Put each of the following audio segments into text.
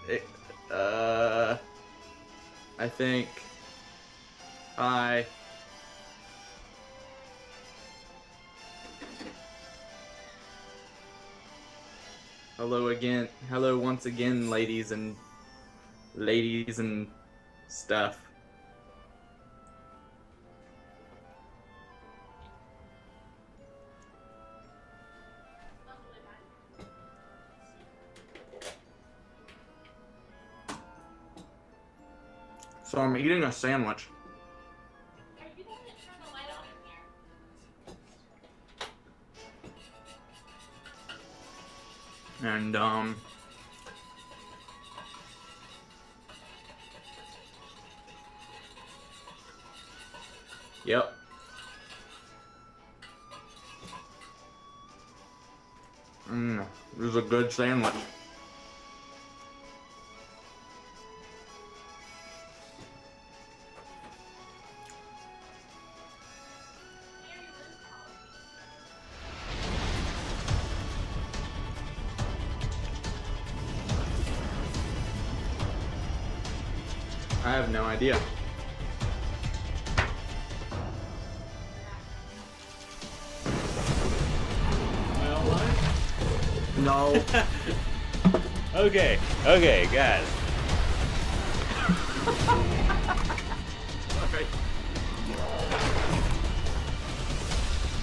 It, I think. Hi. Hello again. Hello once again, ladies and stuff. So I'm eating a sandwich. And yep. It was a good sandwich. I have no idea. No. Okay, guys. Alright.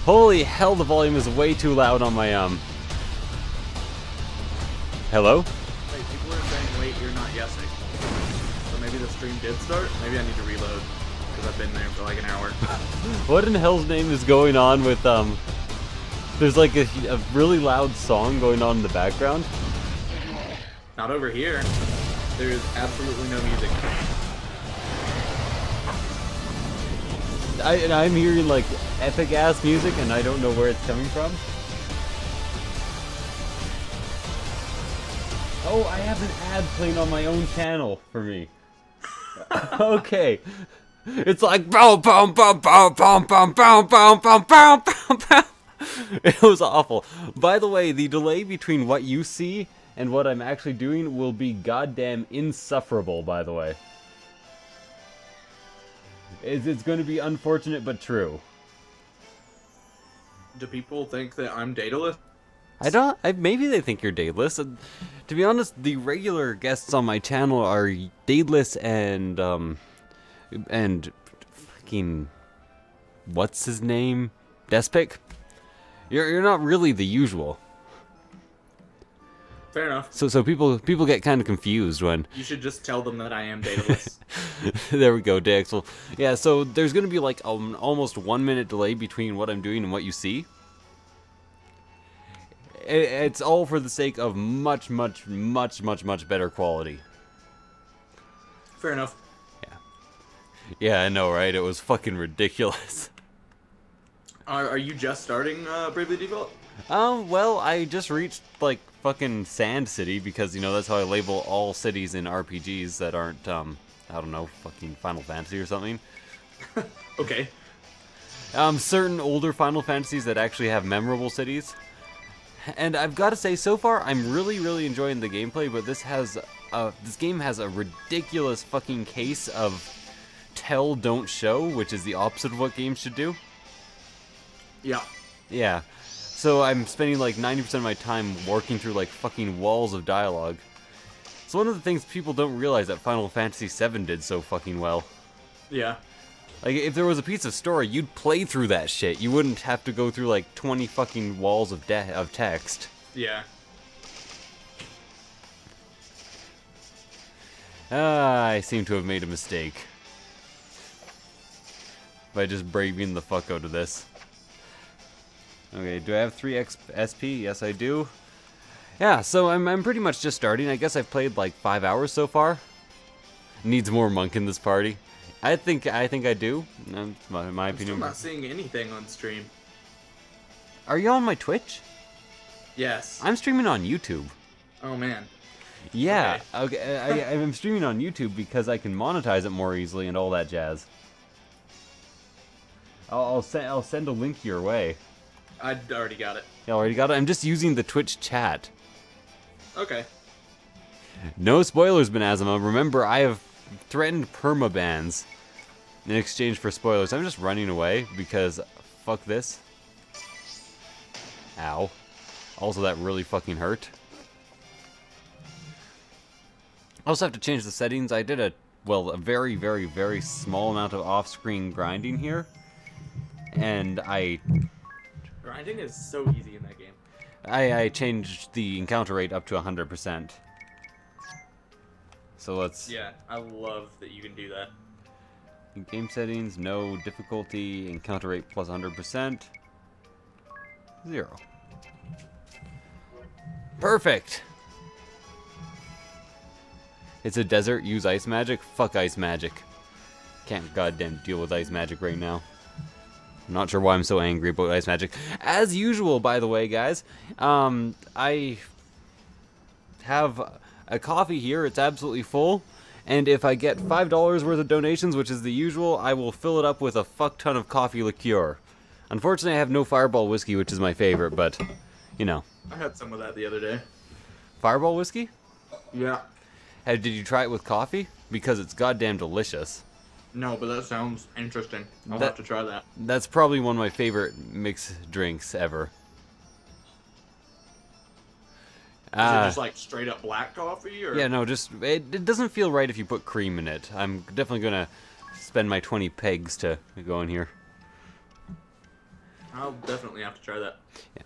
Holy hell, the volume is way too loud on my Hello? Wait, people are saying, wait, you're not Yessik. So maybe the stream did start? Maybe I need to reload, because I've been there for like an hour. What in hell's name is going on with, there's like a really loud song going on in the background? Not over here. There is absolutely no music. I'm hearing like epic-ass music, and I don't know where it's coming from. Oh, I have an ad playing on my own channel for me. Okay. It's like boom boom boom boom boom boom boom boom boom boom boom. It was awful. By the way, the delay between what you see and what I'm actually doing will be goddamn insufferable, by the way. It's going to be unfortunate but true. Do people think that I'm dataless? Maybe they think you're dadeless. To be honest, the regular guests on my channel are dadeless and fucking what's his name? Despic? You're not really the usual. Fair enough. So people get kind of confused when You should just tell them that I am dataless. there we go, Daxel. Yeah, so there's gonna be like an almost 1 minute delay between what I'm doing and what you see. It's all for the sake of much better quality. Fair enough. Yeah, I know, right? It was fucking ridiculous. Are you just starting Bravely Default? Well, I just reached, like, fucking Sand City, because, you know, that's how I label all cities in RPGs that aren't, I don't know, fucking Final Fantasy or something. Okay. Certain older Final Fantasies that actually have memorable cities. And I've got to say, so far, I'm really enjoying the gameplay, but this game has a ridiculous fucking case of tell, don't show, which is the opposite of what games should do. Yeah. Yeah. So I'm spending like 90% of my time working through like fucking walls of dialogue. It's one of the things people don't realize that Final Fantasy VII did so fucking well. Yeah. Like, if there was a piece of story, you'd play through that shit. You wouldn't have to go through like 20 fucking walls of text. Yeah. I seem to have made a mistake by just braving the fuck out of this. Okay, do I have 3 SP? Yes, I do. Yeah, so I'm pretty much just starting. I guess I've played like 5 hours so far. Needs more monk in this party. I think I do. That's my opinion. I'm still not seeing anything on stream. Are you on my Twitch? Yes. I'm streaming on YouTube. Oh man. Yeah. Okay. I'm streaming on YouTube because I can monetize it more easily and all that jazz. I'll send a link your way. I already got it. You already got it? I'm just using the Twitch chat. Okay. No spoilers, Benazima. Remember, I have threatened permabans in exchange for spoilers. I'm just running away because fuck this. Ow. Also, that really fucking hurt. I also have to change the settings. I did a very, very, very small amount of off-screen grinding here. And Grinding is so easy in that game. I changed the encounter rate up to 100%. So let's... Yeah, I love that you can do that. Game settings, no difficulty, encounter rate plus 100%. 0. Perfect! It's a desert, use ice magic? Fuck ice magic. Can't goddamn deal with ice magic right now. I'm not sure why I'm so angry about ice magic. As usual, by the way, guys, I have a coffee here. It's absolutely full. And if I get $5 worth of donations, which is the usual, I will fill it up with a fuck ton of coffee liqueur. Unfortunately, I have no Fireball whiskey, which is my favorite, but, you know. I had some of that the other day. Fireball whiskey? Yeah. Hey, did you try it with coffee? Because it's goddamn delicious. No, but that sounds interesting. I'll have to try that. That's probably one of my favorite mixed drinks ever. Is it just like straight up black coffee? Or? Yeah, no, just it doesn't feel right if you put cream in it. I'm definitely gonna spend my 20 pegs to go in here. I'll definitely have to try that. Yeah.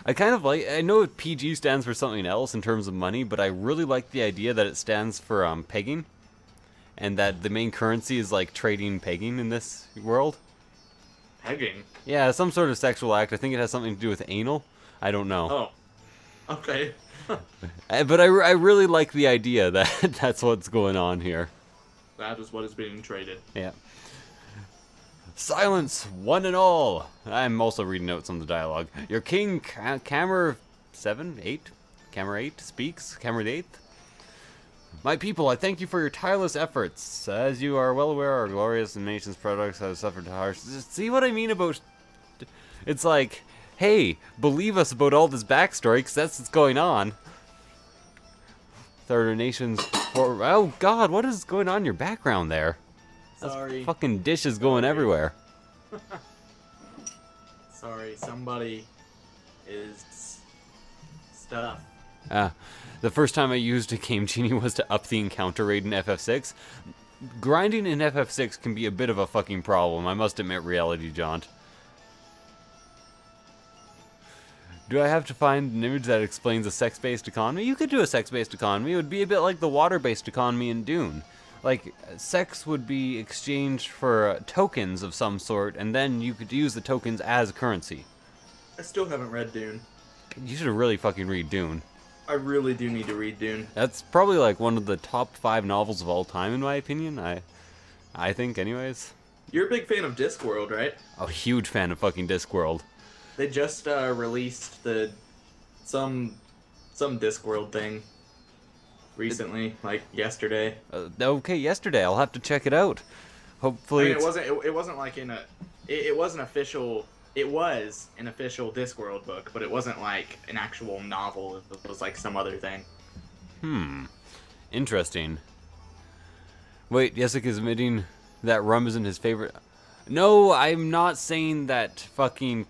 I kind of like, I know PG stands for something else in terms of money, but I really like the idea that it stands for pegging. And that the main currency is like trading pegging in this world. Pegging? Yeah, some sort of sexual act. I think it has something to do with anal. I don't know. Oh, okay. But I really like the idea that that's what's going on here. That is what is being traded. Yeah. Silence, one and all. I'm also reading notes on the dialogue. Your king, Camera 7, 8? Camera 8 speaks. Camera 8th. My people, I thank you for your tireless efforts. As you are well aware, our glorious nation's products have suffered harsh... See what I mean about... It's like, hey, believe us about all this backstory, because that's what's going on. Third nations... Oh, God, what is going on in your background there? Sorry. Fucking dishes going everywhere. Sorry, somebody is... stuff. The first time I used a Game Genie was to up the encounter rate in FF6. Grinding in FF6 can be a bit of a fucking problem, I must admit, Reality Jaunt. Do I have to find an image that explains a sex-based economy? You could do a sex-based economy. It would be a bit like the water-based economy in Dune. Like, sex would be exchanged for tokens of some sort, and then you could use the tokens as currency. I still haven't read Dune. You should really fucking read Dune. I really do need to read Dune. That's probably like one of the top 5 novels of all time, in my opinion. I think, anyways. You're a big fan of Discworld, right? A huge fan of fucking Discworld. They just released some Discworld thing recently, like yesterday. Okay, yesterday. I'll have to check it out. Hopefully, I mean, it wasn't like in a. It wasn't official. It was an official Discworld book, but it wasn't like an actual novel. It was like some other thing. Interesting. Wait, Yessik is admitting that rum isn't his favorite. No, I'm not saying that fucking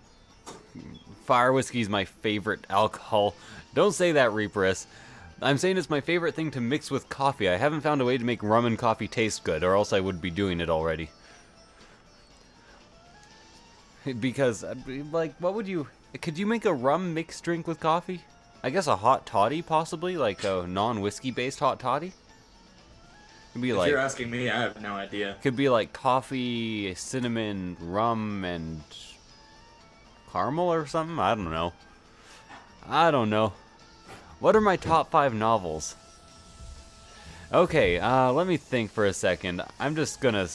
fire whiskey is my favorite alcohol. Don't say that, Reaperess. I'm saying it's my favorite thing to mix with coffee. I haven't found a way to make rum and coffee taste good, or else I would be doing it already. Because, like, what would you... Could you make a rum mixed drink with coffee? I guess a hot toddy, possibly? Like a non-whiskey based hot toddy? Could be If like... you're asking me, I have no idea. Could be like coffee, cinnamon, rum, and... caramel or something? I don't know. I don't know. What are my top 5 novels? Okay, let me think for a second. I'm just gonna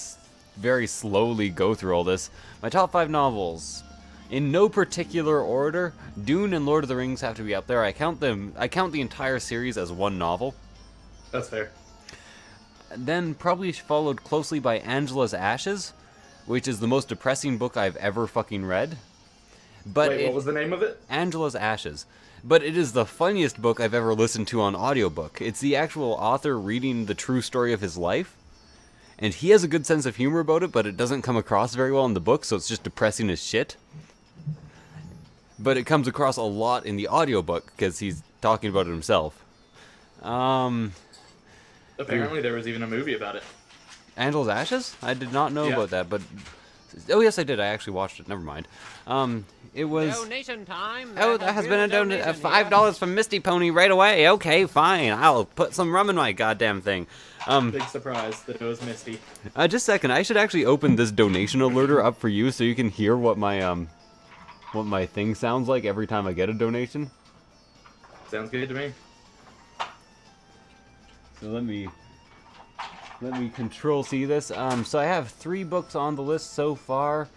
very slowly go through all this. My top 5 novels. In no particular order, Dune and Lord of the Rings have to be up there. I count the entire series as one novel. That's fair. Then probably followed closely by Angela's Ashes, which is the most depressing book I've ever fucking read. But Wait, what was the name of it? Angela's Ashes. But it is the funniest book I've ever listened to on audiobook. It's the actual author reading the true story of his life. And he has a good sense of humor about it, but it doesn't come across very well in the book, so it's just depressing as shit. But it comes across a lot in the audiobook, because he's talking about it himself. Apparently there was even a movie about it. Angela's Ashes? I did not know about that, but... Oh, yes, I did. I actually watched it. Never mind. It was... Donation time. Oh, that has been a donation. $5 from Misty Pony right away. Okay, fine. I'll put some rum in my goddamn thing. Big surprise that it was Misty. Just a second. I should actually open this donation alerter up for you so you can hear what my thing sounds like every time I get a donation. Sounds good to me. So let me control-C this. So I have 3 books on the list so far.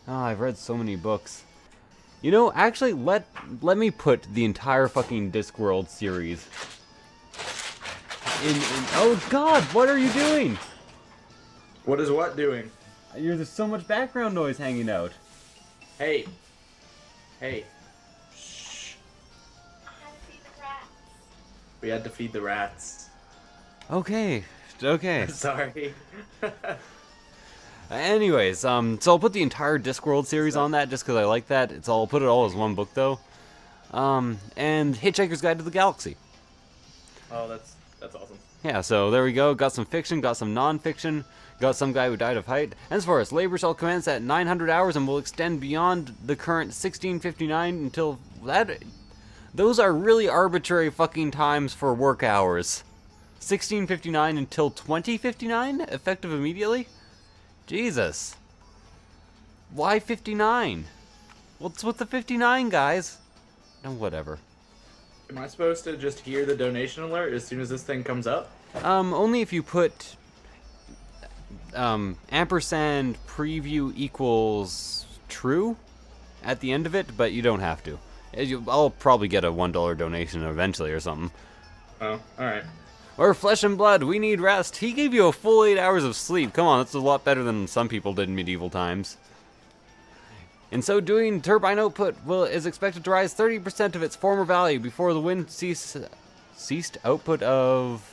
Oh, I've read so many books. You know, actually, let me put the entire fucking Discworld series in... Oh, God! What are you doing? What is what doing? There's so much background noise hanging out. Hey. Hey. Shh. We had to feed the rats. Okay. Okay. Sorry. Anyways, so I'll put the entire Discworld series on that just because I like that. I'll put it all as one book though. And Hitchhiker's Guide to the Galaxy. Oh, that's awesome. Yeah, so there we go. Got some fiction, got some non-fiction, got some guy who died of height. Henceforth, labor shall commence at 900 hours and will extend beyond the current 1659 until that. Those are really arbitrary fucking times for work hours. 1659 until 2059, effective immediately. Jesus. Why 59? What's with the 59, guys? No, whatever. Am I supposed to just hear the donation alert as soon as this thing comes up? Only if you put ampersand preview equals true at the end of it, but you don't have to. I'll probably get a $1 donation eventually or something. Oh, alright. Or Flesh and Blood, we need rest. He gave you a full 8 hours of sleep. Come on, that's a lot better than some people did in medieval times. In so doing, turbine output is expected to rise 30% of its former value before the wind ceased output of...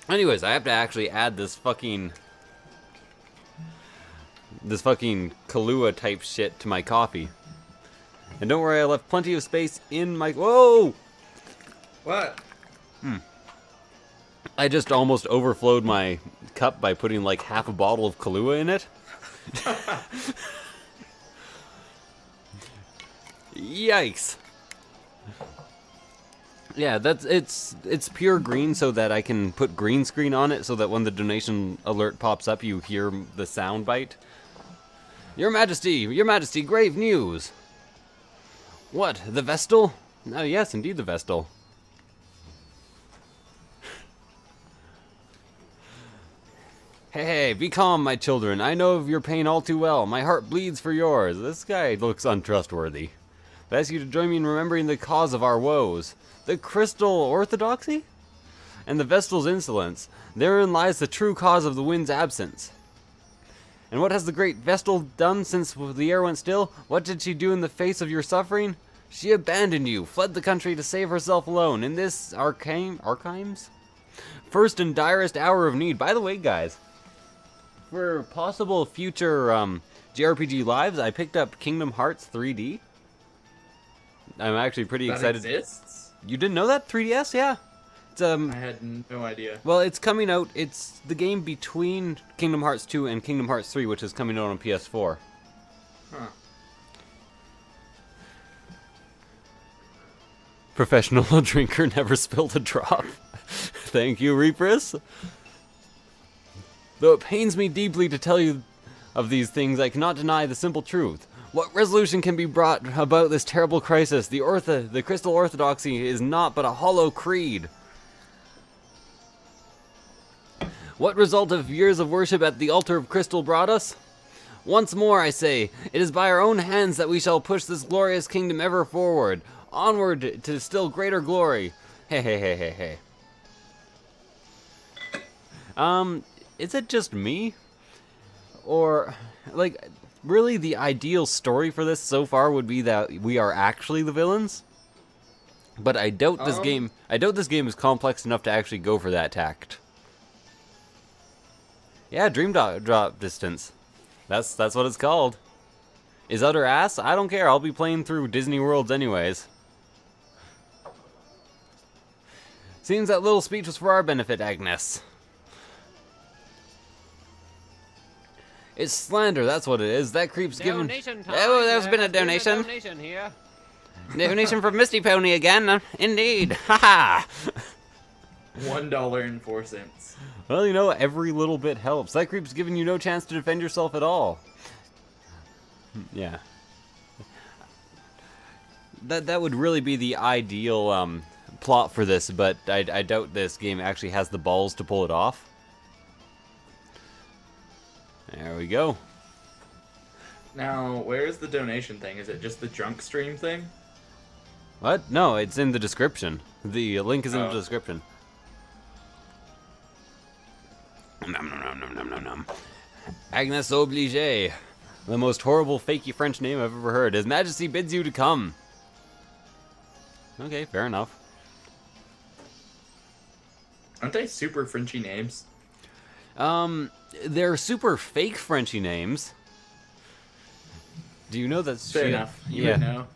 Anyways, I have to actually add this fucking Kahlua type shit to my coffee. And don't worry, I left plenty of space in my... Whoa! What? I just almost overflowed my cup by putting like half a bottle of Kahlua in it. Yikes. Yeah, it's pure green so that I can put green screen on it so that when the donation alert pops up you hear the sound bite. Your Majesty, grave news. What, the Vestal? Oh yes, indeed the Vestal. Hey, be calm, my children. I know of your pain all too well. My heart bleeds for yours. This guy looks untrustworthy. I ask you to join me in remembering the cause of our woes. The crystal orthodoxy? And the Vestal's insolence. Therein lies the true cause of the wind's absence. And what has the great Vestal done since the air went still? What did she do in the face of your suffering? She abandoned you, fled the country to save herself alone. In this Archime's? First and direst hour of need. By the way, guys, for possible future JRPG lives, I picked up Kingdom Hearts 3D. I'm actually pretty excited. That exists? You didn't know that? 3DS? Yeah. It's, I had no idea. Well, it's coming out. It's the game between Kingdom Hearts 2 and Kingdom Hearts 3, which is coming out on PS4. Huh. Professional drinker never spilled a drop. Thank you, Reapers. Though it pains me deeply to tell you of these things, I cannot deny the simple truth. What resolution can be brought about this terrible crisis? The crystal orthodoxy is naught but a hollow creed. What result of years of worship at the altar of crystal brought us? Once more, I say, it is by our own hands that we shall push this glorious kingdom ever forward, onward to still greater glory. Hey, hey, hey, hey, hey. Is it just me? Or, like, really the ideal story for this so far would be that we are actually the villains. But I doubt this game is complex enough to actually go for that tact. Yeah, Dream Drop Distance. That's what it's called. Is utter ass? I don't care. I'll be playing through Disney Worlds anyways. Seems that little speech was for our benefit, Agnes. It's slander, that's what it is. That creep's given... Oh, there's been a donation. Donation here. Donation from Misty Pony again. Indeed. Haha. $1.04. Well, you know, every little bit helps. That creep's giving you no chance to defend yourself at all. Yeah. That would really be the ideal plot for this, but I doubt this game actually has the balls to pull it off. There we go. Now, where's the donation thing? Is it just the drunk stream thing? What? No, it's in the description. The link is in the description. Nom nom nom nom nom nom nom. Agnes Obligé. The most horrible fakey French name I've ever heard. His Majesty bids you to come. Okay, fair enough. Aren't they super Frenchy names? They're super fake Frenchy names. Do you know that's fair enough? You would know.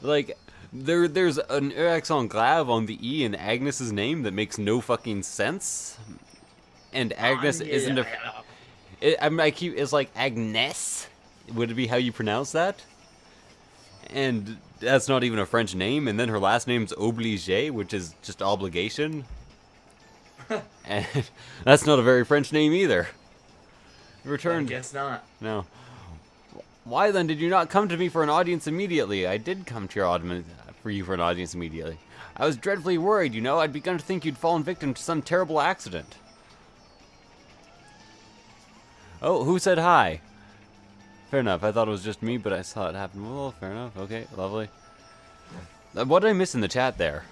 Like, there's an accent grave on the E in Agnes's name that makes no fucking sense. And Agnes isn't a... it's like Agnes. Would it be how you pronounce that? And that's not even a French name. And then her last name's Obligé, which is just obligation. And that's not a very French name either. Returned. I guess not. No. Why then did you not come to me for an audience immediately? I did come to your audience for you for an audience immediately. I was dreadfully worried, you know. I'd begun to think you'd fallen victim to some terrible accident. Oh, who said hi? Fair enough. I thought it was just me, but I saw it happen. Well, fair enough. Okay, lovely. What did I miss in the chat there?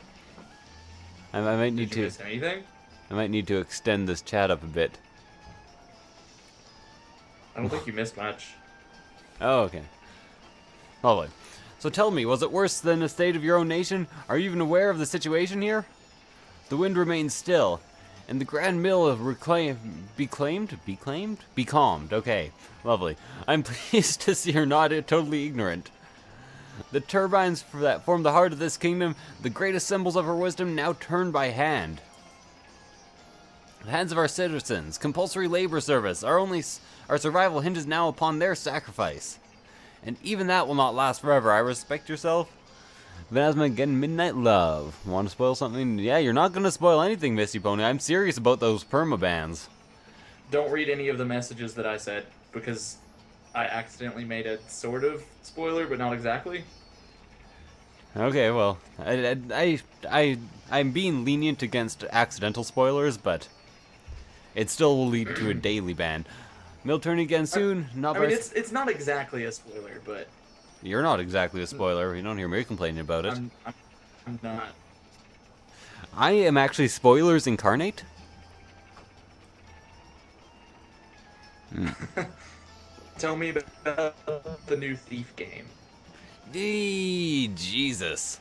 I might need Did you miss anything? I might need to extend this chat up a bit. I don't think you missed much. Oh, okay. Lovely. So tell me, was it worse than the state of your own nation? Are you even aware of the situation here? The wind remains still, and the grand mill of be calmed. Okay, lovely. I'm pleased to see you're not totally ignorant. The turbines that form the heart of this kingdom, the greatest symbols of her wisdom, now turned by hand. The hands of our citizens, compulsory labor service, our survival hinges now upon their sacrifice. And even that will not last forever. I respect yourself. Vanasma again, Midnight Love. Want to spoil something? Yeah, you're not going to spoil anything, Misty Pony. I'm serious about those permabans. Don't read any of the messages that I said, because I accidentally made a sort of spoiler, but not exactly. Okay, well, I'm being lenient against accidental spoilers, but it still will lead to a daily ban. Mill turning again soon. I mean, it's not exactly a spoiler, but... You're not exactly a spoiler. You don't hear me complaining about it. I'm not. I am actually spoilers incarnate. Tell me about the new Thief game. Jesus.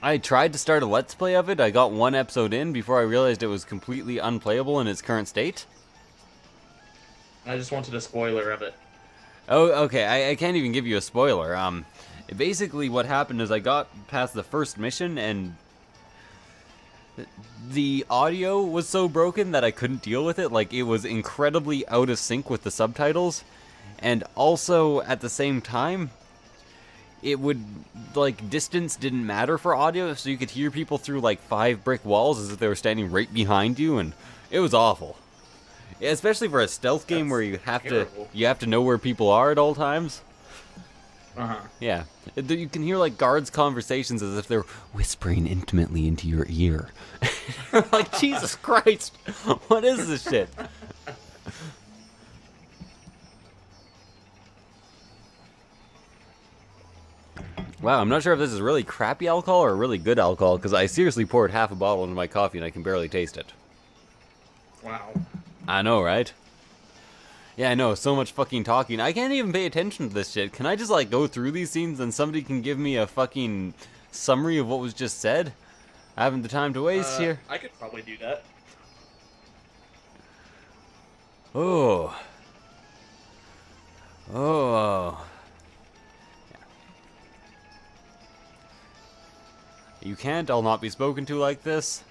I tried to start a Let's Play of it. I got one episode in before I realized it was completely unplayable in its current state. I just wanted a spoiler of it. Oh, okay. I can't even give you a spoiler. Basically what happened is I got past the first mission and the audio was so broken that I couldn't deal with it. Like, it was incredibly out of sync with the subtitles. And also, at the same time, it would, like, distance didn't matter for audio, so you could hear people through, like, 5 brick walls as if they were standing right behind you, and it was awful. Especially for a stealth game where you have to know where people are at all times. Yeah. You can hear, like, guards' conversations as if they're whispering intimately into your ear. Like, Jesus Christ! What is this shit? Wow, I'm not sure if this is really crappy alcohol or really good alcohol, because I seriously poured half a bottle into my coffee and I can barely taste it. Wow. I know, right? Yeah, I know, so much fucking talking. I can't even pay attention to this shit. Can I just, like, go through these scenes and somebody can give me a fucking summary of what was just said? I haven't the time to waste here. I could probably do that. Oh. Oh. You can't, I'll not be spoken to like this.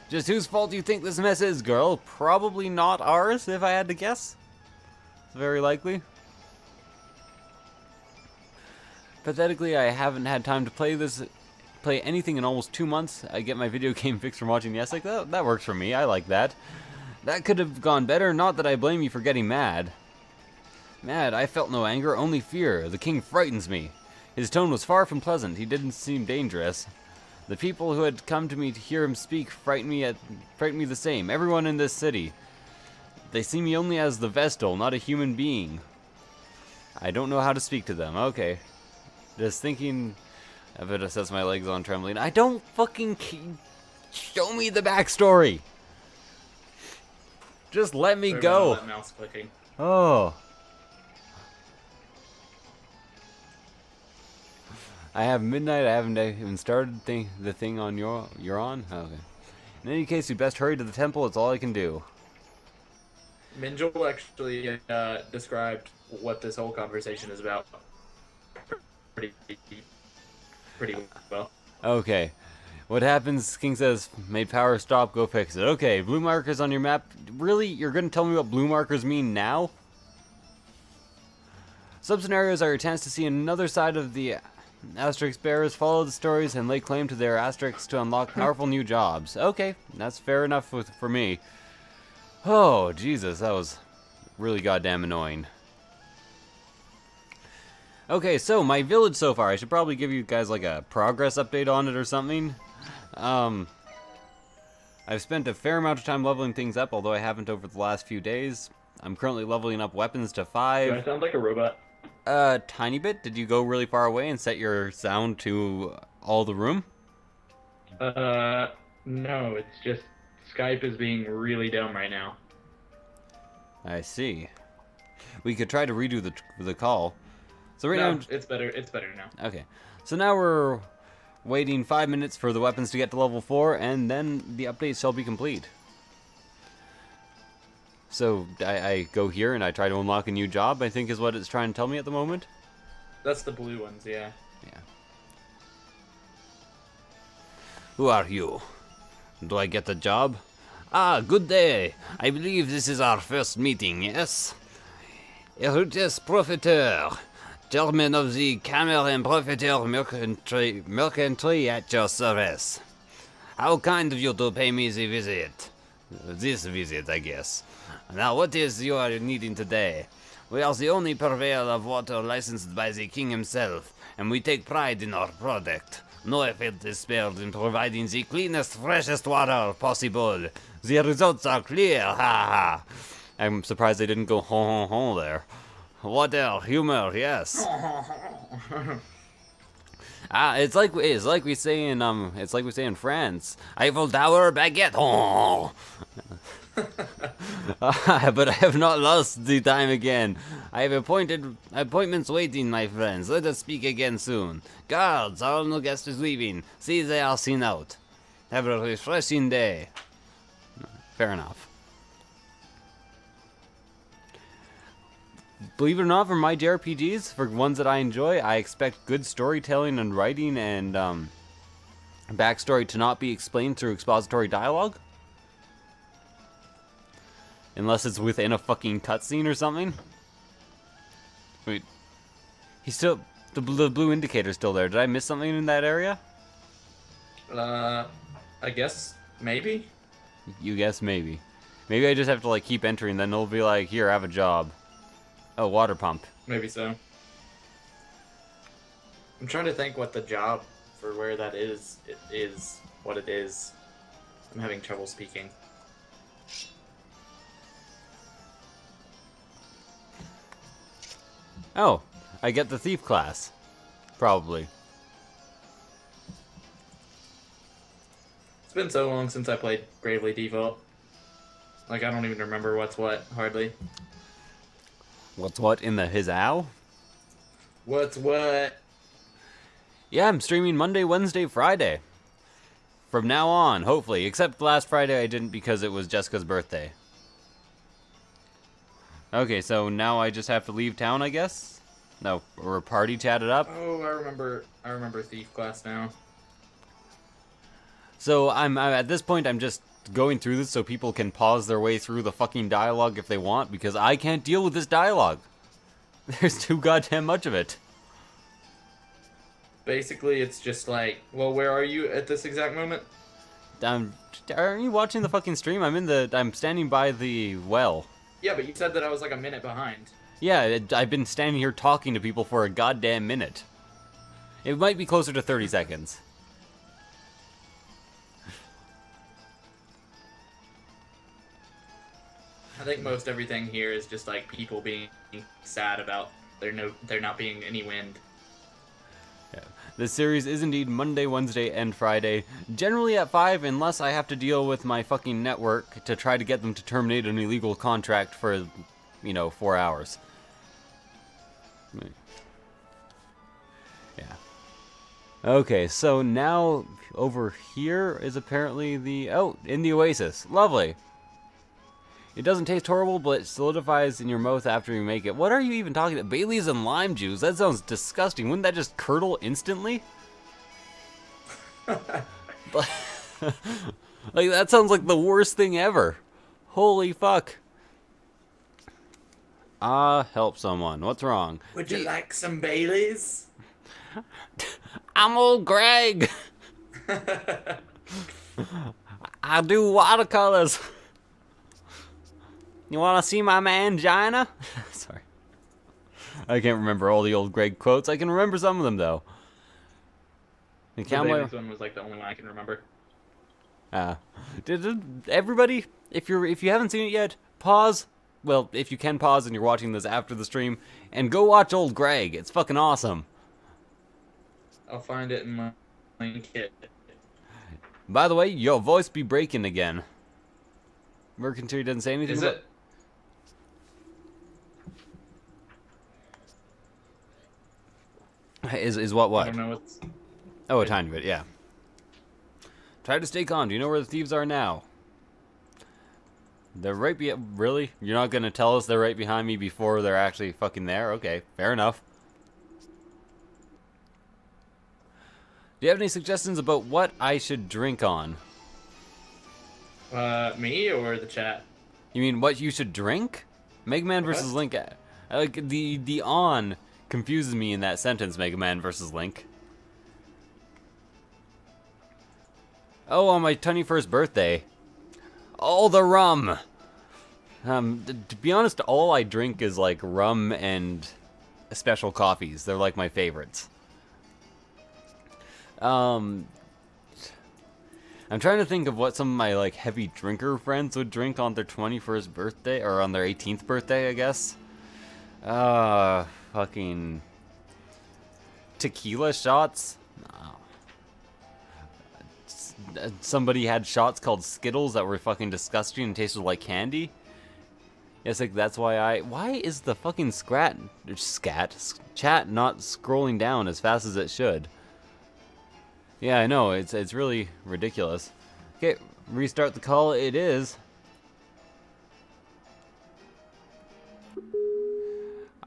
Just whose fault do you think this mess is, girl? Probably not ours, if I had to guess. It's very likely. Pathetically, I haven't had time to play anything in almost 2 months. I get my video game fix from watching Yessik. That works for me, I like that. That could have gone better, not that I blame you for getting mad. Mad, I felt no anger, only fear. The king frightens me. His tone was far from pleasant, he didn't seem dangerous. The people who had come to me to hear him speak frightened me the same. Everyone in this city. They see me only as the Vestal, not a human being. I don't know how to speak to them. Okay. Just thinking... I better assess my legs on trembling. I don't fucking... Show me the backstory! Just let me go! That mouse clicking. Oh. I have midnight. I haven't even started the thing on you're on. Oh, okay. In any case, you best hurry to the temple. It's all I can do. Minjul actually described what this whole conversation is about pretty well. Okay. What happens? King says, made power stop. Go fix it. Okay. Blue markers on your map. Really? You're gonna tell me what blue markers mean now? Sub-scenarios are your chance to see another side of the asterisk bearers, follow the stories, and lay claim to their asterisks to unlock powerful new jobs. Okay, that's fair enough for me. Oh, Jesus, that was really goddamn annoying. Okay, so my village so far. I should probably give you guys like a progress update on it or something. I've spent a fair amount of time leveling things up, although I haven't over the last few days. I'm currently leveling up weapons to 5. Do I sound like a robot? Tiny bit. Did you go really far away and set your sound to all the room? No, it's just Skype is being really dumb right now. I see. We could try to redo the call. So right No, now, it's better. It's better now. okay. So now we're waiting 5 minutes for the weapons to get to level 4, and then the update shall be complete. So I go here and I try to unlock a new job, I think is what it's trying to tell me at the moment. That's the blue ones, yeah. Yeah. Who are you? Do I get the job? Ah, good day. I believe this is our first meeting, yes? Erutes Profiteur, chairman of the Camel and Profiteur Mercantry at your service. How kind of you to pay me the visit. This visit, I guess. Now, what is you are needing today? We are the only purveyor of water licensed by the king himself, and we take pride in our product. No effort is spared in providing the cleanest, freshest water possible. The results are clear, ha ha. I'm surprised they didn't go ho ho ho there. Water, humor, yes. It's like we say in France. Eiffel Tower, baguette. Oh. But I have not lost the time again. I have appointments waiting, my friends. Let us speak again soon. Guards, our new guest is leaving. See they are seen out. Have a refreshing day. Fair enough. Believe it or not, for my JRPGs, for ones that I enjoy, I expect good storytelling and writing and backstory to not be explained through expository dialogue. Unless it's within a fucking cutscene or something. Wait. He's still... The blue indicator's still there. Did I miss something in that area? I guess maybe. You guess maybe. Maybe I just have to like keep entering, then it'll be like, here, have a job. Oh, water pump. Maybe so. I'm trying to think what the job for where that is. It is what it is. I'm having trouble speaking. Oh, I get the thief class. Probably. It's been so long since I played Bravely Default. Like, I don't even remember what's what, hardly. What's what in the his ow? What's what? Yeah, I'm streaming Monday, Wednesday, Friday. From now on, hopefully. Except last Friday I didn't because it was Jessica's birthday. Okay, so now I just have to leave town, I guess? No, or party chatted up. Oh, I remember Thief class now. So I'm at this point I'm just going through this so people can pause their way through the fucking dialogue if they want, because I can't deal with this dialogue. There's too goddamn much of it. Basically, it's just like, well, where are you at this exact moment? Are you watching the fucking stream? I'm standing by the well. Yeah, but you said that I was like a minute behind. Yeah, I've been standing here talking to people for a goddamn minute. It might be closer to 30 seconds. I think most everything here is just like people being sad about there not being any wind. Yeah. This series is indeed Monday, Wednesday, and Friday, generally at 5, unless I have to deal with my fucking network to try to get them to terminate an illegal contract for, 4 hours. Yeah. Okay, so now over here is apparently in the Oasis. Lovely. It doesn't taste horrible, but it solidifies in your mouth after you make it. What are you even talking about? Bailey's and lime juice? That sounds disgusting. Wouldn't that just curdle instantly? Like, that sounds like the worst thing ever. Holy fuck. Help someone. What's wrong? Would you like some Baileys? I'm old Greg. I do watercolors. You want to see my mangina? Sorry. I can't remember all the old Greg quotes. I can remember some of them, though. The Baileys one was like the only one I can remember. Did everybody, if you haven't seen it yet, pause. Well, if you can pause and you're watching this after the stream, and go watch old Greg. It's fucking awesome. I'll find it in my kit. By the way, your voice be breaking again. Mercantile doesn't say anything. Is it? Is what? I don't know what's... Oh, a tiny bit, yeah. Try to stay calm. Do you know where the thieves are now? They're right really? You're not gonna tell us they're right behind me before they're actually fucking there? Okay, fair enough. Do you have any suggestions about what I should drink on? Me or the chat? You mean what you should drink? Mega Man versus Link. Like the on confuses me in that sentence. Mega Man versus Link. Oh, on my 21st birthday. Oh, the rum. To be honest, all I drink is like rum and special coffees. They're like my favorites. I'm trying to think of what some of my like heavy drinker friends would drink on their 21st birthday, or on their 18th birthday, I guess. Fucking tequila shots. Somebody had shots called Skittles that were fucking disgusting and tasted like candy. Yes, like that's why is the fucking chat not scrolling down as fast as it should? Yeah, I know, it's really ridiculous. Okay, restart the call, it is.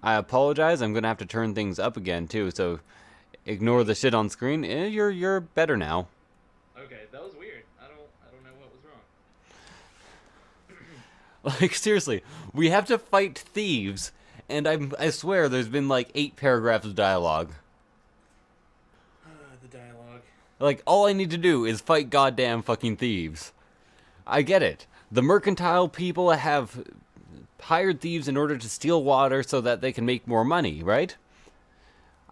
I apologize, I'm gonna have to turn things up again too, so ignore the shit on screen. You're better now. Okay, that was weird. I don't know what was wrong. Like, seriously, we have to fight thieves, and I swear there's been like 8 paragraphs of dialogue. The dialogue. Like, all I need to do is fight goddamn fucking thieves. I get it. The mercantile people have hired thieves in order to steal water so that they can make more money, right?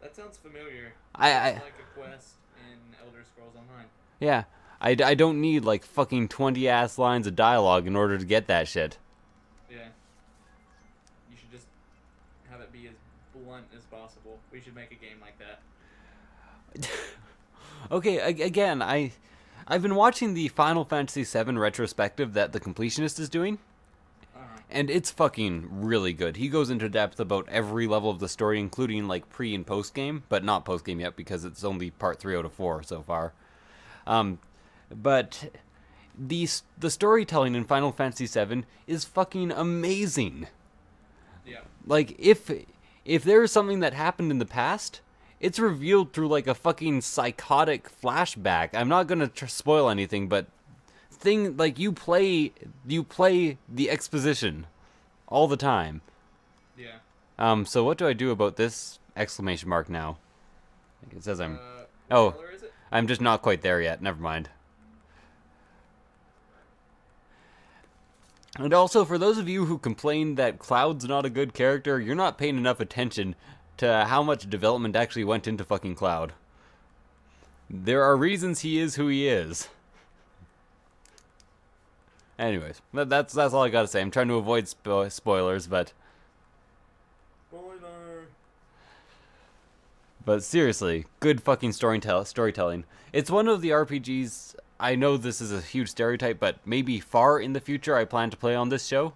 That sounds familiar. It's like a quest in Elder Scrolls Online. Yeah. I don't need like fucking 20-ass lines of dialogue in order to get that shit. Yeah. You should just have it be as blunt as possible. We should make a game like that. Okay, again, I've been watching the Final Fantasy VII retrospective that the Completionist is doing. And it's fucking really good. He goes into depth about every level of the story, including like pre and post game, but not post game yet because it's only part 3 out of 4 so far. But the storytelling in Final Fantasy VII is fucking amazing. Yeah. Like if there is something that happened in the past, it's revealed through like a fucking psychotic flashback. I'm not gonna spoil anything, but you play the exposition all the time. Yeah. So what do I do about this exclamation mark now? It says I'm. What color is it? I'm just not quite there yet. Never mind. And also, for those of you who complain that Cloud's not a good character, you're not paying enough attention to how much development actually went into fucking Cloud. There are reasons he is who he is. Anyways, that's all I gotta say. I'm trying to avoid spoilers, but... Spoiler! But seriously, good fucking storytelling. It's one of the RPGs... I know this is a huge stereotype, but maybe far in the future I plan to play on this show.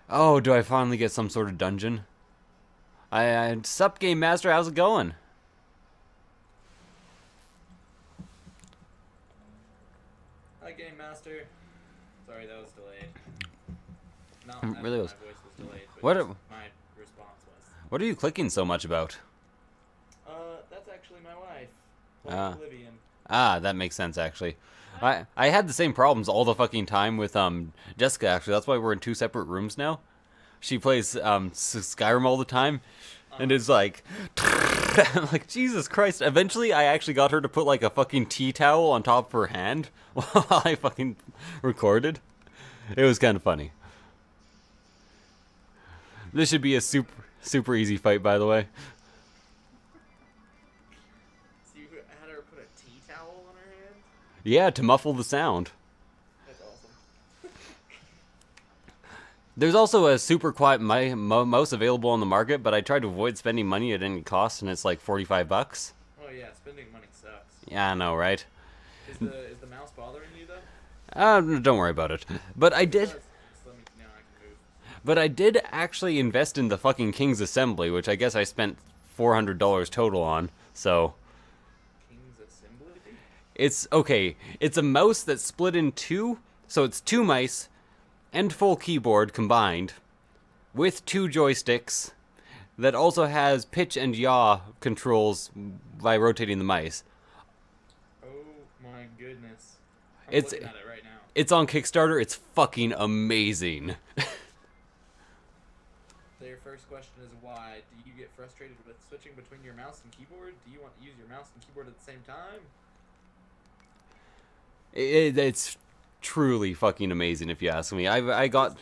Oh, do I finally get some sort of dungeon? Sup, Game Master, how's it going? Hi, Game Master. Sorry, that was delayed. No, Really was. My voice was delayed, but What? my response was. What are you clicking so much about? That's actually my wife. Ah. Oblivion. That makes sense, actually. I had the same problems all the fucking time with Jessica, actually. That's why we're in 2 separate rooms now. She plays Skyrim all the time, and it's like... I'm like, Jesus Christ. Eventually, I actually got her to put like a fucking tea towel on top of her hand while I fucking recorded. It was kind of funny. This should be a super easy fight, by the way. So you had her put a tea towel on her hand? Yeah, to muffle the sound. That's awesome. There's also a super quiet mouse available on the market, but I tried to avoid spending money at any cost, and it's like $45. Oh yeah, spending money sucks. Yeah, I know, right? Is the mouse bothering you though? Don't worry about it. But I did. Just let me know I can move. But I did actually invest in the fucking King's Assembly, which I guess I spent $400 total on. So King's Assembly? it's okay. It's a mouse that's split in 2, so it's 2 mice and full keyboard combined with 2 joysticks that also has pitch and yaw controls by rotating the mice. Oh my goodness. I'm It's looking at it right now. it's on Kickstarter. It's fucking amazing. So your first question is why? Do you get frustrated with switching between your mouse and keyboard? Do you want to use your mouse and keyboard at the same time? It's truly fucking amazing if you ask me. I got... It's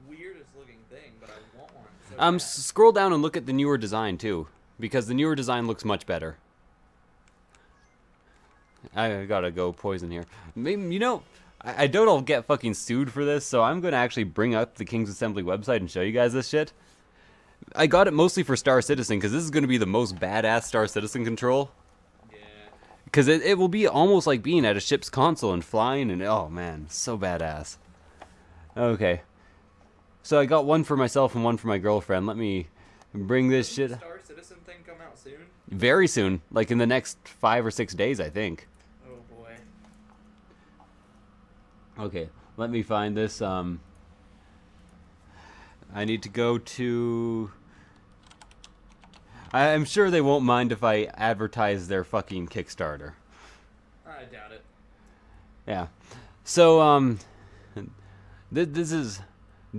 the weirdest looking thing, but I want one. So bad. Scroll down and look at the newer design too, because the newer design looks much better. I gotta go poison here. Maybe, you know, I doubt I'll get fucking sued for this, so I'm gonna actually bring up the King's Assembly website and show you guys this shit. I got it mostly for Star Citizen, because this is gonna be the most badass Star Citizen control. Yeah. Because it will be almost like being at a ship's console and flying, and oh man, so badass. Okay. So I got one for myself and one for my girlfriend. Let me bring this Doesn't shit... the Star Citizen thing come out soon? Very soon, like in the next 5 or 6 days, I think. Oh boy. Okay, let me find this. I need to go to... I'm sure they won't mind if I advertise their fucking Kickstarter. I doubt it. Yeah. So, this is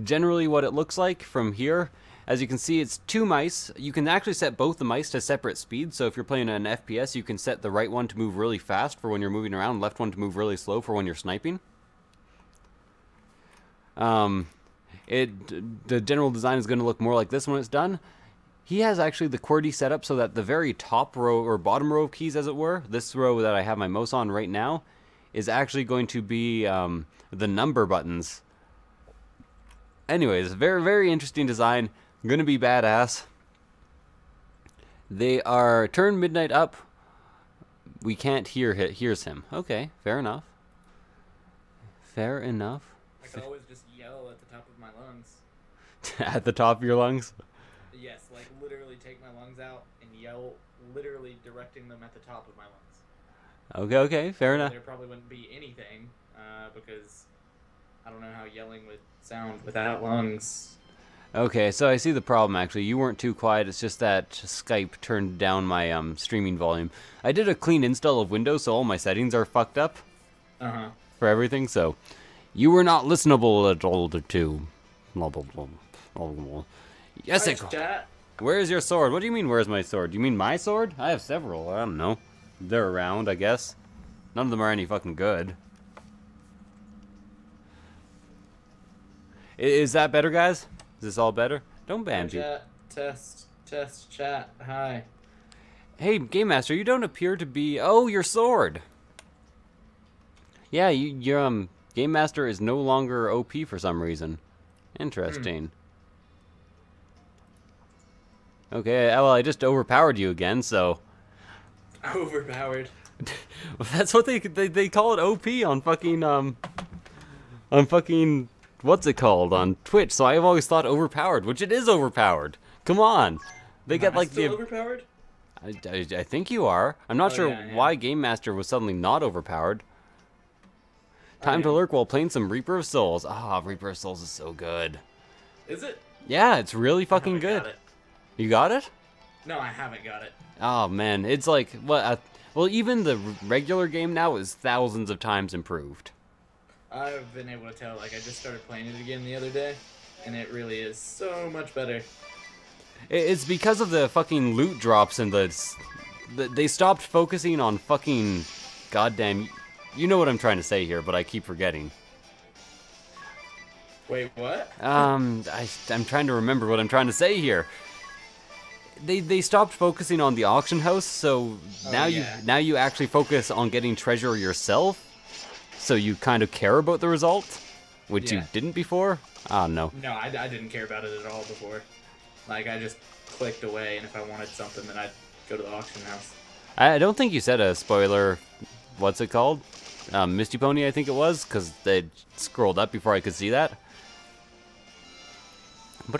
generally what it looks like from here. As you can see, it's 2 mice. You can actually set both the mice to separate speeds. So if you're playing an FPS, you can set the right one to move really fast for when you're moving around, left one to move really slow for when you're sniping. The general design is going to look more like this when it's done. He has actually the QWERTY set up so that the very top row, or bottom row of keys as it were, this row that I have my mouse on right now, is actually going to be the number buttons. Anyways, very, very interesting design. Gonna be badass. They are turn midnight up. We can't hears him. Okay, fair enough. Fair enough. I could always just yell at the top of my lungs. At the top of your lungs? Yes, like literally take my lungs out and yell, literally directing them at the top of my lungs. Okay, fair enough. There probably wouldn't be anything, because I don't know how yelling would sound without lungs. Okay, so I see the problem actually. You weren't too quiet, it's just that Skype turned down my streaming volume. I did a clean install of Windows, so all my settings are fucked up. Uh-huh. For everything, so you were not listenable at all to. Yessik, where's your sword? What do you mean, where's my sword? Do you mean my sword? I have several. I don't know. They're around, I guess. None of them are any fucking good. Is that better, guys? Is this all better? Don't ban people. Test, chat, hi. Hey, Game Master, you don't appear to be... Oh, your sword! Yeah, your Game Master is no longer OP for some reason. Interesting. Okay, well, I just overpowered you again, so... Overpowered. That's what they call it, OP, on fucking, what's it called, on Twitch, so I've always thought overpowered, which it is overpowered. Come on. They get like still overpowered? I think you are. I'm not sure why Game Master was suddenly not overpowered. Time to lurk while playing some Reaper of Souls. Ah, Reaper of Souls is so good. Is it? Yeah, it's really fucking good. Got it. You got it? No, I haven't got it. Oh man, it's like what? Well, even the regular game now is thousands of times improved. I've been able to tell. Like I just started playing it again the other day, and it really is so much better. It's because of the fucking loot drops and they stopped focusing on fucking goddamn. You know what I'm trying to say here, but I keep forgetting. Wait, what? I'm trying to remember what I'm trying to say here. They stopped focusing on the auction house, so now you actually focus on getting treasure yourself. So you kind of care about the result, which you didn't before. I don't know. No, I didn't care about it at all before. Like I just clicked away, and if I wanted something, then I'd go to the auction house. I don't think you said a spoiler. What's it called? Misty Pony, I think it was, because they scrolled up before I could see that. I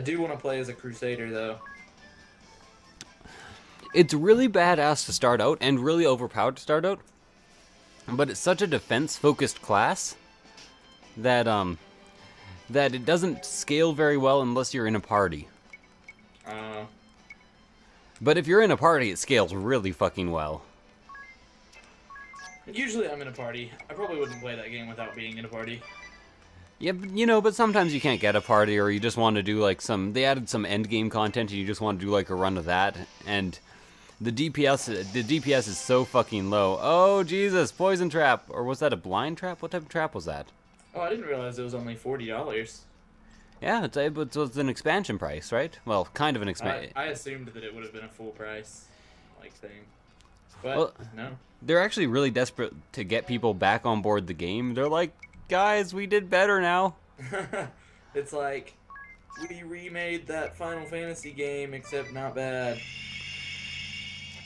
do want to play as a Crusader, though. It's really badass to start out, and really overpowered to start out. But it's such a defense-focused class that that it doesn't scale very well unless you're in a party. But if you're in a party, it scales really fucking well. Usually I'm in a party. I probably wouldn't play that game without being in a party. Yeah, but, you know, but sometimes you can't get a party, or you just want to do like they added some end game content, and you just want to do like a run of that, and the DPS is so fucking low. Oh Jesus, poison trap, or was that a blind trap? What type of trap was that? Oh, I didn't realize it was only $40. Yeah, it's an expansion price, right? Well, kind of an expansion. I assumed that it would have been a full price, like thing, but well, no. They're actually really desperate to get people back on board the game. They're like, guys, we did better now. It's like, we remade that Final Fantasy game, except not bad.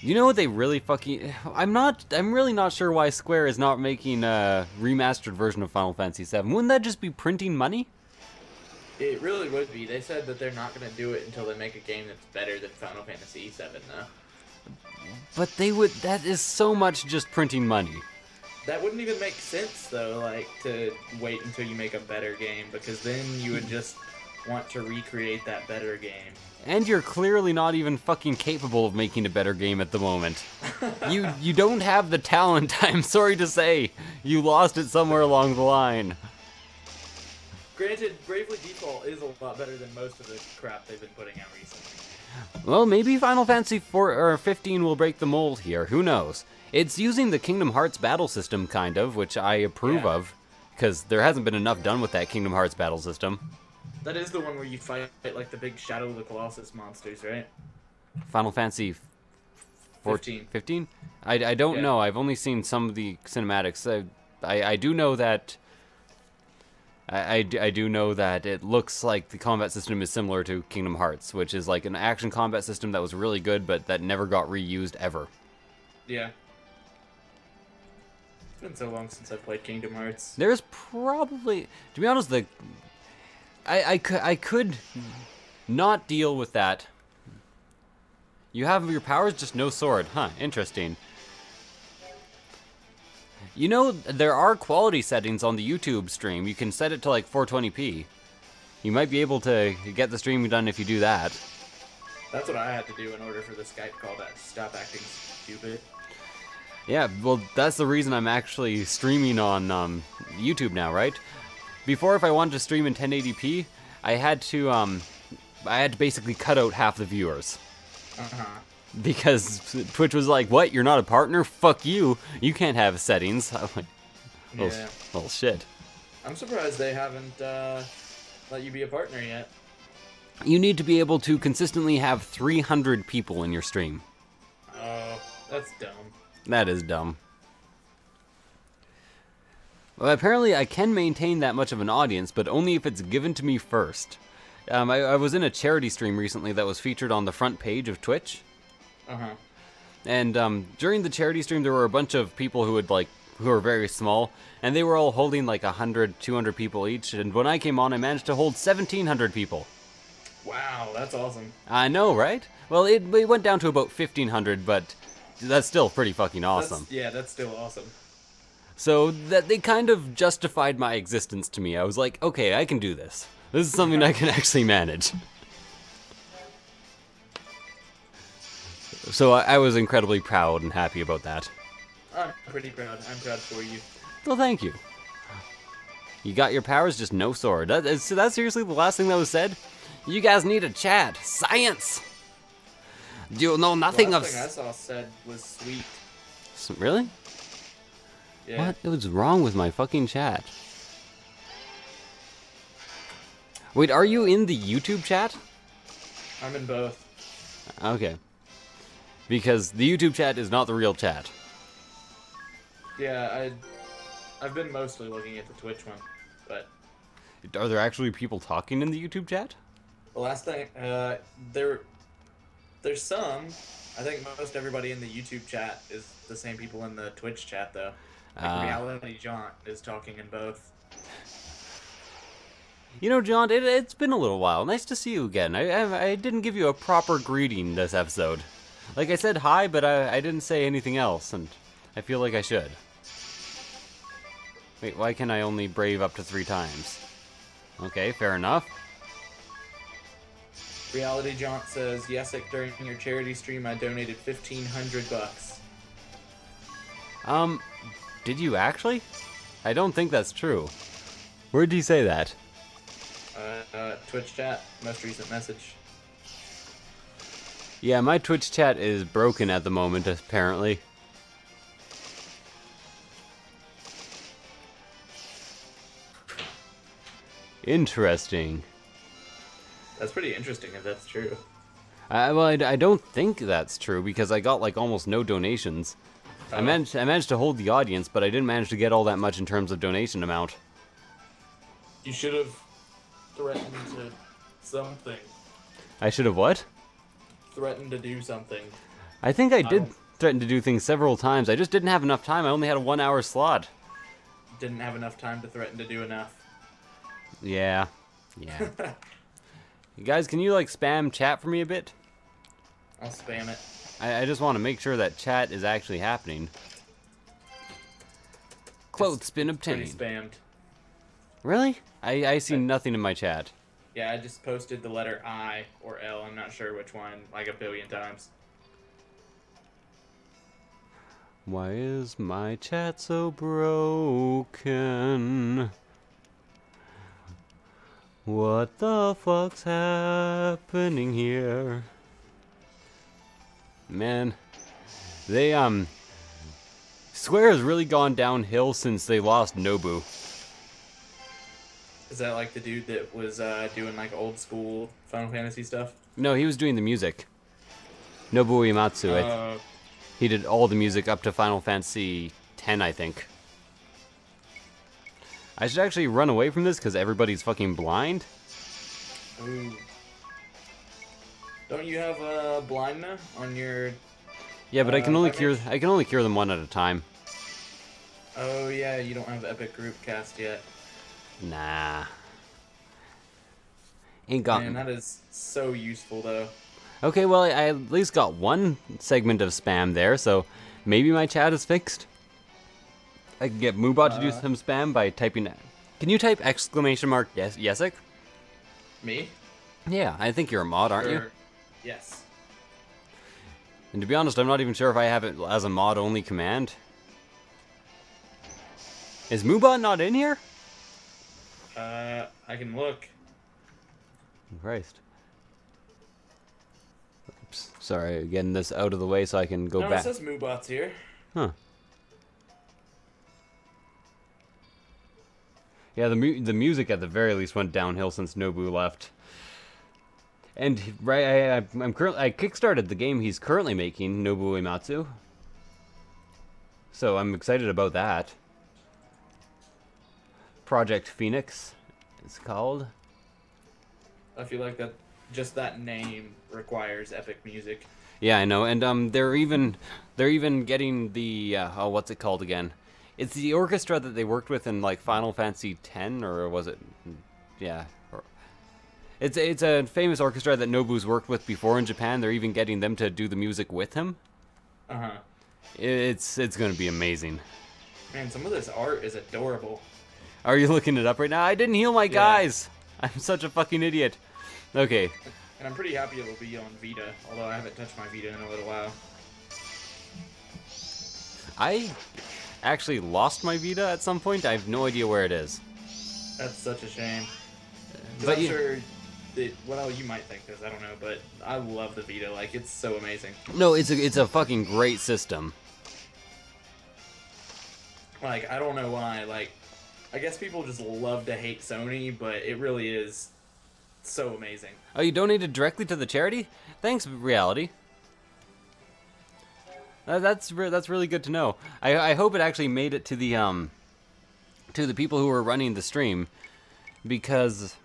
You know what they really fucking... I'm really not sure why Square is not making a remastered version of Final Fantasy VII. Wouldn't that just be printing money? It really would be. They said that they're not going to do it until they make a game that's better than Final Fantasy VII, though. But they would... That is so much just printing money. That wouldn't even make sense, though, like, to wait until you make a better game, because then you would just want to recreate that better game. And you're clearly not even fucking capable of making a better game at the moment. You don't have the talent, I'm sorry to say. You lost it somewhere along the line. Granted, Bravely Default is a lot better than most of the crap they've been putting out recently. Well, maybe Final Fantasy 15 will break the mold here, who knows. It's using the Kingdom Hearts battle system, kind of, which I approve of, because there hasn't been enough done with that Kingdom Hearts battle system. That is the one where you fight like the big Shadow of the Colossus monsters, right? Final Fantasy 15. 15? I don't know. I've only seen some of the cinematics. I do know that... I do know that it looks like the combat system is similar to Kingdom Hearts, which is like an action combat system that was really good, but that never got reused ever. Yeah. It's been so long since I played Kingdom Hearts. There's probably, to be honest, I could not deal with that. You have your powers, just no sword. Huh, interesting. You know, there are quality settings on the YouTube stream. You can set it to like 420p. You might be able to get the stream done if you do that. That's what I had to do in order for the Skype call to stop acting stupid. Yeah, well, that's the reason I'm actually streaming on YouTube now, right? Before, if I wanted to stream in 1080p, I had to basically cut out half the viewers. Because Twitch was like, "What? You're not a partner? Fuck you! You can't have settings." I'm like, Yeah. well, shit. I'm surprised they haven't let you be a partner yet. You need to be able to consistently have 300 people in your stream. Oh, that's dumb. That is dumb. Well, apparently I can maintain that much of an audience, but only if it's given to me first. I was in a charity stream recently that was featured on the front page of Twitch. And during the charity stream, there were a bunch of people who were very small, and they were all holding like 100, 200 people each. And when I came on, I managed to hold 1,700 people. Wow, that's awesome. I know, right? Well, it went down to about 1,500, but that's still pretty fucking awesome. That's still awesome. So that they kind of justified my existence to me. I was like, okay, I can do this. This is something I can actually manage. So I was incredibly proud and happy about that. I'm pretty proud. I'm proud for you. Well, thank you. You got your powers, just no sword. That's seriously the last thing that was said? You guys need a chat. Science! Do you know nothing the of... last thing I saw said was sweet. Really? Yeah. What was wrong with my fucking chat? Wait, are you in the YouTube chat? I'm in both. Okay. Because the YouTube chat is not the real chat. Yeah, I've been mostly looking at the Twitch one, but... Are there actually people talking in the YouTube chat? The last thing, there's some. I think most everybody in the YouTube chat is the same people in the Twitch chat, though. Like Reality Jaunt is talking in both. You know, John, it's been a little while. Nice to see you again. I didn't give you a proper greeting this episode. Like, I said hi, but I didn't say anything else, and I feel like I should. Wait, why can I only brave up to 3 times? Okay, fair enough. Reality Jaunt says, Yessik, during your charity stream, I donated $1,500. Did you actually? I don't think that's true. Where'd you say that? Twitch chat, most recent message. Yeah, my Twitch chat is broken at the moment, apparently. Interesting. That's pretty interesting if that's true. Well, I don't think that's true because I got like almost no donations. I managed to hold the audience, but I didn't manage to get all that much in terms of donation amount. You should have threatened to something. I should have what? Threatened to do something. I think I did threaten to do things several times. I just didn't have enough time. I only had a 1-hour slot. Didn't have enough time to threaten to do enough. Yeah. You guys, can you like spam chat for me a bit? I'll spam it. I just want to make sure that chat is actually happening. Clothes been obtained. Pretty spammed. Really? I see nothing in my chat. Yeah, I just posted the letter I or L, I'm not sure which one, like 1 billion times. Why is my chat so broken? What the fuck's happening here? Man, they, Square has really gone downhill since they lost Nobu. Is that like the dude that was doing like old school Final Fantasy stuff? No, he was doing the music. Nobuo Uematsu. He did all the music up to Final Fantasy X, I think. I should actually run away from this because everybody's fucking blind. Ooh. Don't you have blindness on your? Yeah, but I can only cure them one at a time. Oh yeah, you don't have Epic Group Cast yet. Nah. Ain't got. Man, that is so useful though. Okay, well, I at least got one segment of spam there, so maybe my chat is fixed. I can get Moobot to do some spam by typing. Can you type exclamation mark Yessik? Me? Yeah, I think you're a mod, aren't you? Yes. And to be honest, I'm not even sure if I have it as a mod only command. Is Moobot not in here? I can look. Christ. Oops. Sorry, getting this out of the way so I can go no, back. It says Moobot's here. Huh. Yeah, the music at the very least went downhill since Nobu left. And I kickstarted the game he's currently making, Nobu Uematsu. So I'm excited about that. Project Phoenix, it's called. I feel like that just that name requires epic music. Yeah, I know, and they're even getting the oh, what's it called again? It's the orchestra that they worked with in like Final Fantasy X, or was it? Yeah, it's a famous orchestra that Nobu's worked with before in Japan. They're even getting them to do the music with him. It's gonna be amazing. Man, some of this art is adorable. Are you looking it up right now? I didn't heal my guys. I'm such a fucking idiot. Okay. And I'm pretty happy it'll be on Vita, although I haven't touched my Vita in a little while. I actually lost my Vita at some point. I have no idea where it is. That's such a shame. But I'm sure that, well, you might think this, I don't know, but I love the Vita. Like, it's so amazing. No, it's a fucking great system. Like, I don't know why. Like, I guess people just love to hate Sony, but it really is so amazing. Oh, you donated directly to the charity? Thanks, Reality. That's really good to know. I hope it actually made it to the people who were running the stream, because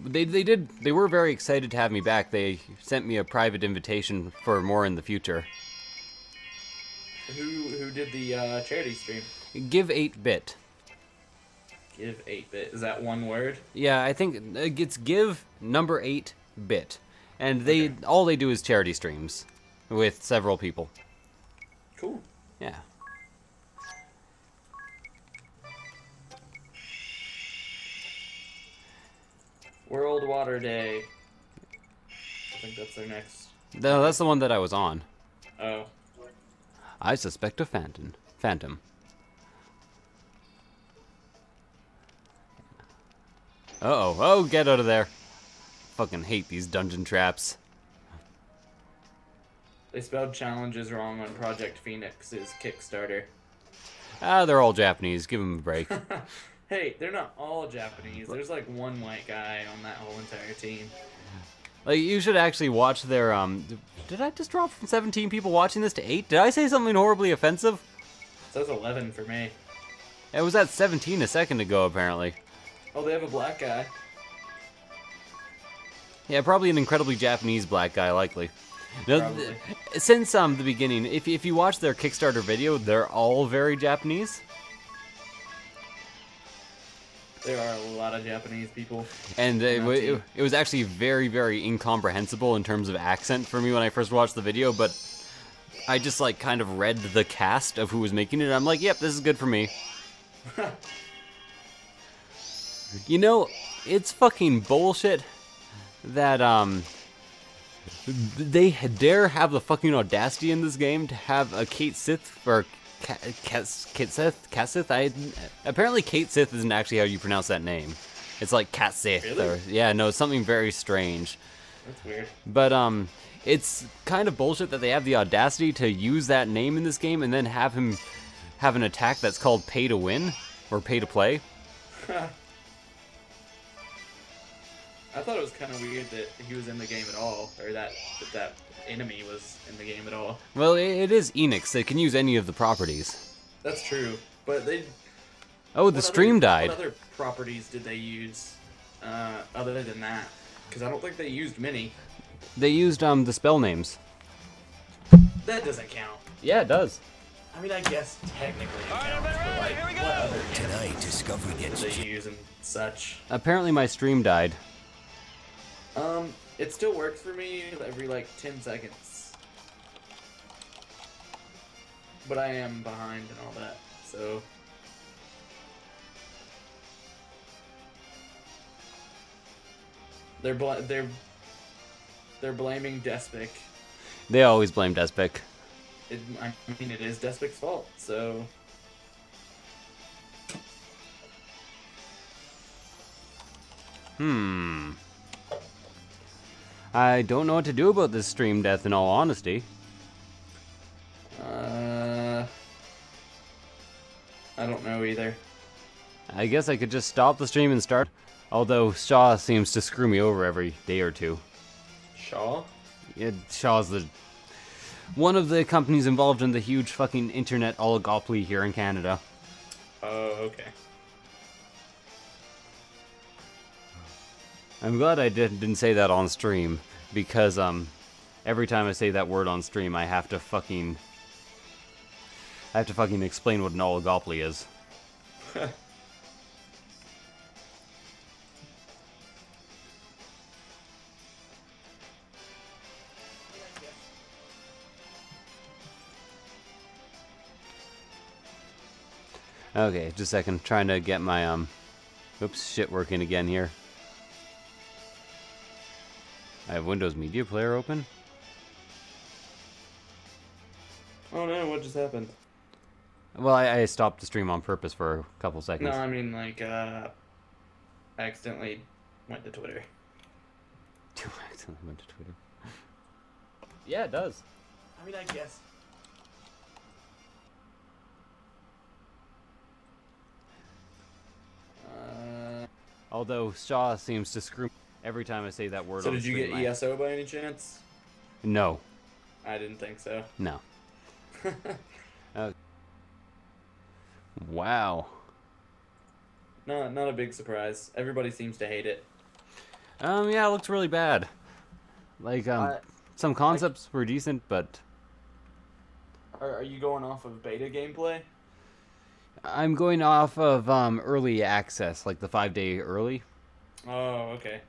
they were very excited to have me back. They sent me a private invitation for more in the future. Who did the charity stream? Give 8-bit. Give 8-bit. Is that one word? Yeah, I think it's give number 8-bit, and all they do is charity streams with several people. Cool. Yeah. World Water Day. I think that's their next. No, that's the one that I was on. Oh. I suspect a phantom. Uh-oh. Oh, get out of there. Fucking hate these dungeon traps. They spelled challenges wrong on Project Phoenix's Kickstarter. Ah, they're all Japanese. Give them a break. Hey, they're not all Japanese. There's like one white guy on that whole entire team. Like, you should actually watch their, Did I just drop from 17 people watching this to 8? Did I say something horribly offensive? It says 11 for me. It was at 17 a second ago, apparently. Oh, they have a black guy. Yeah, probably an incredibly Japanese black guy, likely. No, Probably. Since the beginning, if you watch their Kickstarter video, they're all very Japanese. There are a lot of Japanese people. And it was actually very, very incomprehensible in terms of accent for me when I first watched the video, but I just, like, kind of read the cast of who was making it, and I'm like, yep, this is good for me. You know, it's fucking bullshit that, they dare have the fucking audacity in this game to have a Kate Sith, or Cat Sith? Apparently Kate Sith isn't actually how you pronounce that name. It's like Cat Sith. Really? Or, yeah, no, it's something very strange. That's weird. But, it's kind of bullshit that they have the audacity to use that name in this game and then have him have an attack that's called Pay to Win, or Pay to Play. I thought it was kind of weird that he was in the game at all, or that enemy was in the game at all. Well, it is Enix. They can use any of the properties. That's true, but they... Oh, the stream died. What other properties did they use other than that? Because I don't think they used many. They used the spell names. That doesn't count. Yeah, it does. I mean, I guess technically it counts, but like, what other games Tonight, Discovery gets do they use and such? Apparently my stream died. It still works for me every like 10 seconds. But I am behind and all that, so. They're blaming Despic. They always blame Despic. I mean, it is Despic's fault, so. I don't know what to do about this stream death in all honesty. I don't know either. I guess I could just stop the stream and start. Although Shaw seems to screw me over every day or two. Shaw? Yeah, Shaw's one of the companies involved in the huge fucking internet oligopoly here in Canada. Oh, okay. I'm glad I didn't say that on stream, because every time I say that word on stream, I have to fucking explain what an oligopoly is. Okay, just a second. Trying to get my oops, shit working again here. I have Windows Media Player open. Oh no, what just happened? Well, I stopped the stream on purpose for a couple seconds. No, I mean like I accidentally went to Twitter. You accidentally went to Twitter. Yeah, it does. I mean, I guess. Although Shaw seems to screw every time I say that word. So on did you stream, get ESO by any chance? No. I didn't think so. No. Wow. Not a big surprise. Everybody seems to hate it. Yeah, it looks really bad. Like, some concepts were decent, but... Are you going off of beta gameplay? I'm going off of, early access, like the 5-day early. Oh, okay.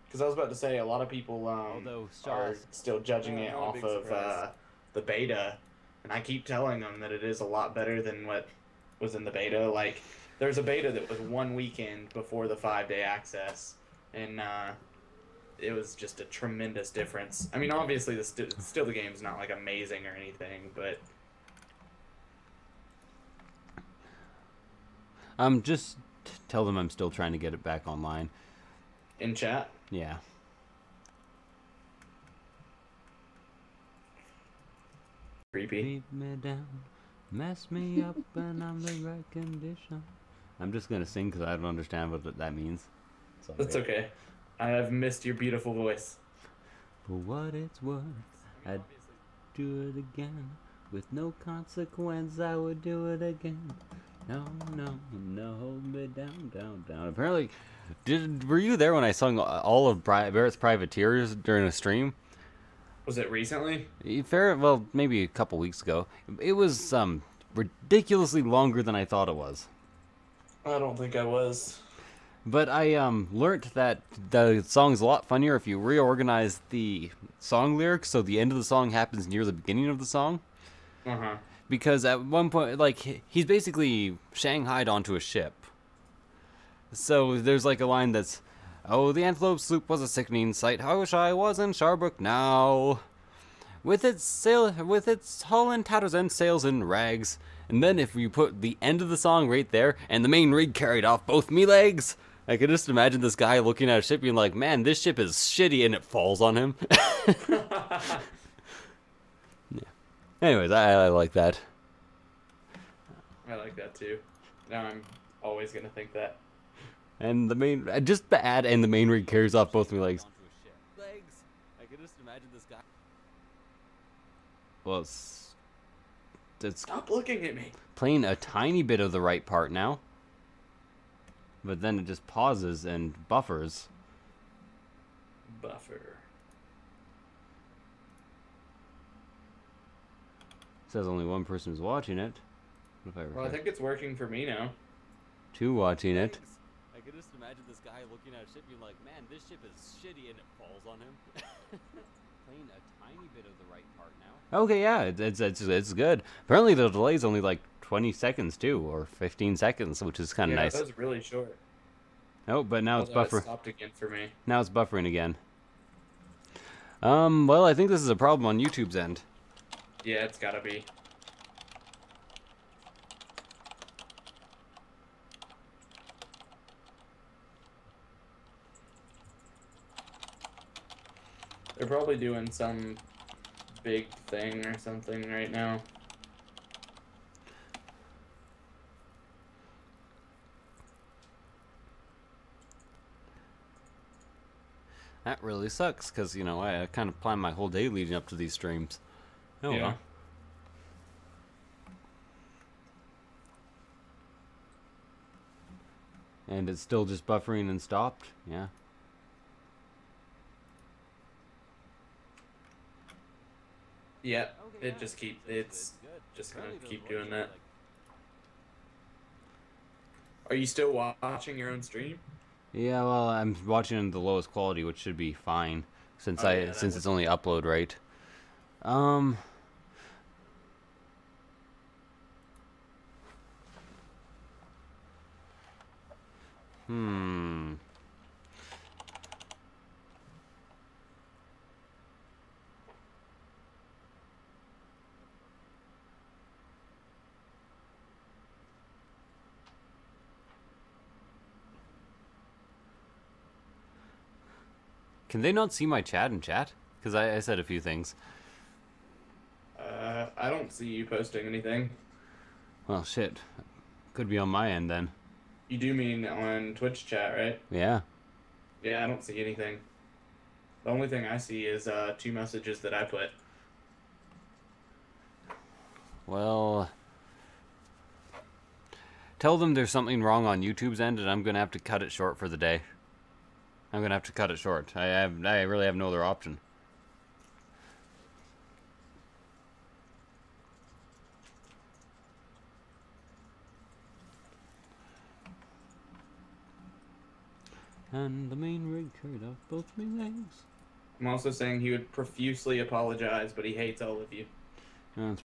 Because I was about to say, a lot of people, are still judging it off of, the beta. And I keep telling them that it is a lot better than what was in the beta. Like, there's a beta that was 1 weekend before the 5-day access. And, it was just a tremendous difference. I mean, obviously, still the game's not, like, amazing or anything, but... Just tell them I'm still trying to get it back online. In chat? Yeah. Creepy. Keep me down, mess me up, and I'm the right condition. I'm just gonna sing because I don't understand what that means. That's okay. I have missed your beautiful voice. For what it's worth, I'd do it again. With no consequence, I would do it again. No, no, no, hold me down, down, down. Apparently, were you there when I sung all of Barrett's Privateers during a stream? Was it recently? Well, maybe a couple weeks ago. It was ridiculously longer than I thought it was. I don't think I was. But I learned that the song's a lot funnier if you reorganize the song lyrics so the end of the song happens near the beginning of the song. Uh-huh. Because at one point, like, he's basically shanghaied onto a ship. So there's like a line that's, "Oh, the Antelope sloop was a sickening sight. I wish I was in Sharbrook now. With its hull in tatters and sails in rags." And then if you put the end of the song right there, "And the main rig carried off both me legs," I could just imagine this guy looking at a ship being like, "Man, this ship is shitty," and it falls on him. Yeah. Anyways, I like that. I like that too. Now I'm always gonna think that. And the main, just the ad, "and the main rig carries off both my legs." Legs. I could just imagine this guy. Well, it's Stop looking at me. playing a tiny bit of the right part now. But then it just pauses and buffers. Buffer. says only one person is watching it. What if I Well, I think it's working for me now. 2 watching it. I could just imagine this guy looking at a ship being like, man, this ship is shitty, and it falls on him. Playing a tiny bit of the right part now. Okay, yeah, it's good. Apparently the delay is only like 20 seconds too, or 15 seconds, which is kind of nice. Yeah, that was really short. Oh, but now it's buffering. It stopped again for me. Now it's buffering again. Well, I think this is a problem on YouTube's end. Yeah, it's gotta be. They're probably doing some big thing or something right now. That really sucks, because, you know, I kind of planned my whole day leading up to these streams. Oh, yeah. Well. And it's still just buffering and stopped? Yeah. Yeah, it just it's just gonna keep doing that. Are you still watching your own stream? Yeah, well, I'm watching the lowest quality, which should be fine, since since it's only upload, right? Can they not see my chat in chat? Because I said a few things. I don't see you posting anything. Well, shit. Could be on my end, then. You do mean on Twitch chat, right? Yeah. Yeah, I don't see anything. The only thing I see is 2 messages that I put. Well, tell them there's something wrong on YouTube's end, and I'm going to have to cut it short for the day. I'm going to have to cut it short. I really have no other option. And the main rig carried off both my legs. I'm also saying he would profusely apologize, but he hates all of you. That's